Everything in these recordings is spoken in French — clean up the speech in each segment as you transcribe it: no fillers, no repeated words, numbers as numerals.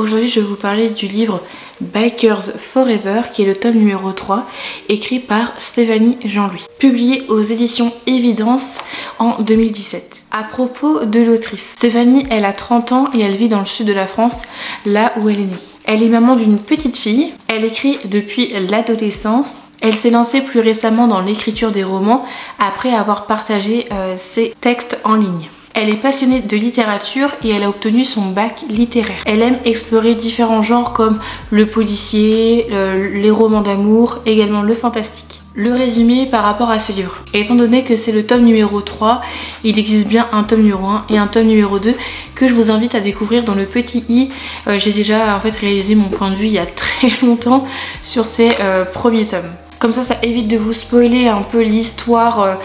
Aujourd'hui je vais vous parler du livre Bikers Forever qui est le tome numéro 3 écrit par Stéphanie Jean-Louis, publié aux éditions Évidence en 2017. À propos de l'autrice, Stéphanie elle a 30 ans et elle vit dans le sud de la France, là où elle est née. Elle est maman d'une petite fille, elle écrit depuis l'adolescence. Elle s'est lancée plus récemment dans l'écriture des romans après avoir partagé ses textes en ligne. Elle est passionnée de littérature et elle a obtenu son bac littéraire. Elle aime explorer différents genres comme le policier, les romans d'amour, également le fantastique. Le résumé par rapport à ce livre. Étant donné que c'est le tome numéro 3, il existe bien un tome numéro 1 et un tome numéro 2 que je vous invite à découvrir dans le petit i. J'ai déjà en fait réalisé mon point de vue il y a très longtemps sur ces premiers tomes. Comme ça évite de vous spoiler un peu l'histoire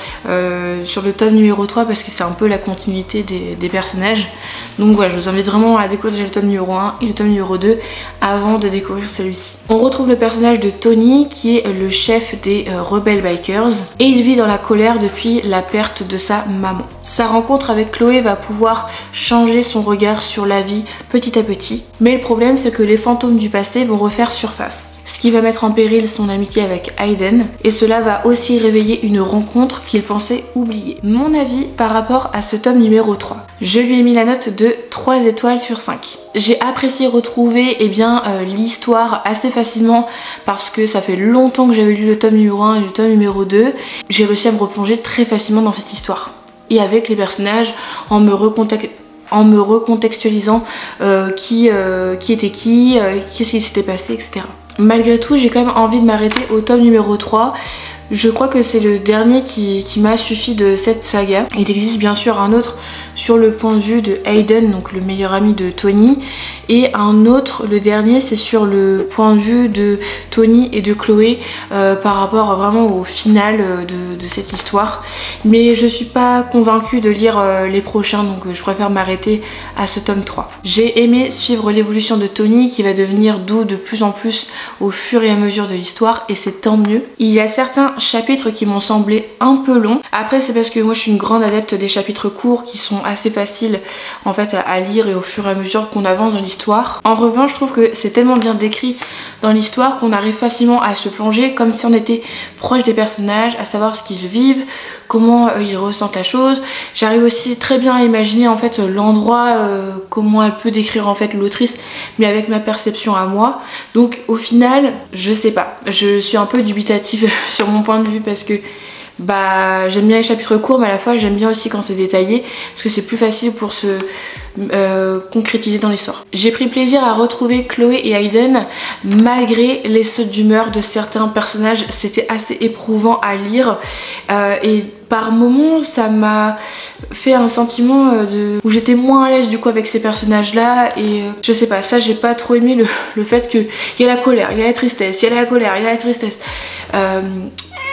sur le tome numéro 3 parce que c'est un peu la continuité des personnages. Donc voilà, je vous invite vraiment à découvrir déjà le tome numéro 1 et le tome numéro 2 avant de découvrir celui-ci. On retrouve le personnage de Tony qui est le chef des rebelles bikers et il vit dans la colère depuis la perte de sa maman. Sa rencontre avec Chloé va pouvoir changer son regard sur la vie petit à petit. Mais le problème c'est que les fantômes du passé vont refaire surface. Ce qui va mettre en péril son amitié avec Hayden et cela va aussi réveiller une rencontre qu'il pensait oublier. Mon avis par rapport à ce tome numéro 3. Je lui ai mis la note de 3 étoiles sur 5. J'ai apprécié retrouver l'histoire assez facilement parce que ça fait longtemps que j'avais lu le tome numéro 1 et le tome numéro 2. J'ai réussi à me replonger très facilement dans cette histoire. Et avec les personnages en me recontextualisant qui était qui, qu'est-ce qui s'était passé, etc. Malgré tout, j'ai quand même envie de m'arrêter au tome numéro 3. Je crois que c'est le dernier qui m'a suffi de cette saga. Il existe bien sûr un autre sur le point de vue de Hayden, donc le meilleur ami de Tony, et un autre, le dernier, c'est sur le point de vue de Tony et de Chloé par rapport vraiment au final de cette histoire. Mais je suis pas convaincue de lire les prochains, donc je préfère m'arrêter à ce tome 3. J'ai aimé suivre l'évolution de Tony qui va devenir doux de plus en plus au fur et à mesure de l'histoire et c'est tant mieux. Il y a certains chapitres qui m'ont semblé un peu longs. Après c'est parce que moi je suis une grande adepte des chapitres courts qui sont assez faciles en fait à lire et au fur et à mesure qu'on avance dans l'histoire. En revanche je trouve que c'est tellement bien décrit dans l'histoire qu'on arrive facilement à se plonger comme si on était proche des personnages, à savoir ce qu'ils vivent, comment ils ressentent la chose. J'arrive aussi très bien à imaginer en fait l'endroit, comment elle peut décrire en fait l'autrice, mais avec ma perception à moi. Donc au final, je sais pas, je suis un peu dubitative sur mon point de vue parce que j'aime bien les chapitres courts mais à la fois j'aime bien aussi quand c'est détaillé parce que c'est plus facile pour se concrétiser dans l'histoire. J'ai pris plaisir à retrouver Chloé et Hayden malgré les sautes d'humeur de certains personnages. C'était assez éprouvant à lire et par moments ça m'a fait un sentiment où j'étais moins à l'aise du coup avec ces personnages là et je sais pas, ça j'ai pas trop aimé le fait qu'il y a la colère, il y a la tristesse, il y a la colère, il y a la tristesse.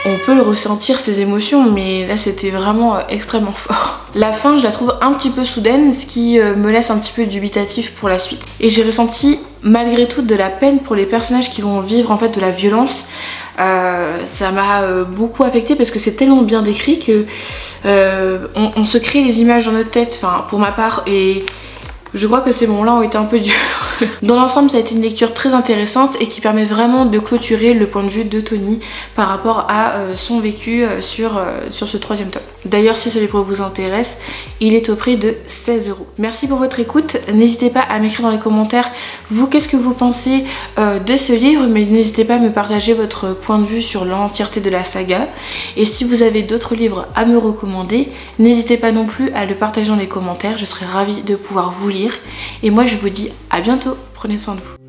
On peut le ressentir ces émotions mais là c'était vraiment extrêmement fort. La fin je la trouve un petit peu soudaine, ce qui me laisse un petit peu dubitatif pour la suite. Et j'ai ressenti malgré tout de la peine pour les personnages qui vont vivre en fait de la violence. Ça m'a beaucoup affectée parce que c'est tellement bien décrit que on se crée les images dans notre tête, enfin pour ma part, et je crois que ces moments-là ont été un peu durs. Dans l'ensemble, ça a été une lecture très intéressante et qui permet vraiment de clôturer le point de vue de Tony par rapport à son vécu sur ce 3e tome. D'ailleurs, si ce livre vous intéresse, il est au prix de 16 €. Merci pour votre écoute. N'hésitez pas à m'écrire dans les commentaires, vous, qu'est-ce que vous pensez de ce livre, mais n'hésitez pas à me partager votre point de vue sur l'entièreté de la saga. Et si vous avez d'autres livres à me recommander, n'hésitez pas non plus à le partager dans les commentaires. Je serai ravie de pouvoir vous lire. Et moi, je vous dis à bientôt. Prenez soin de vous.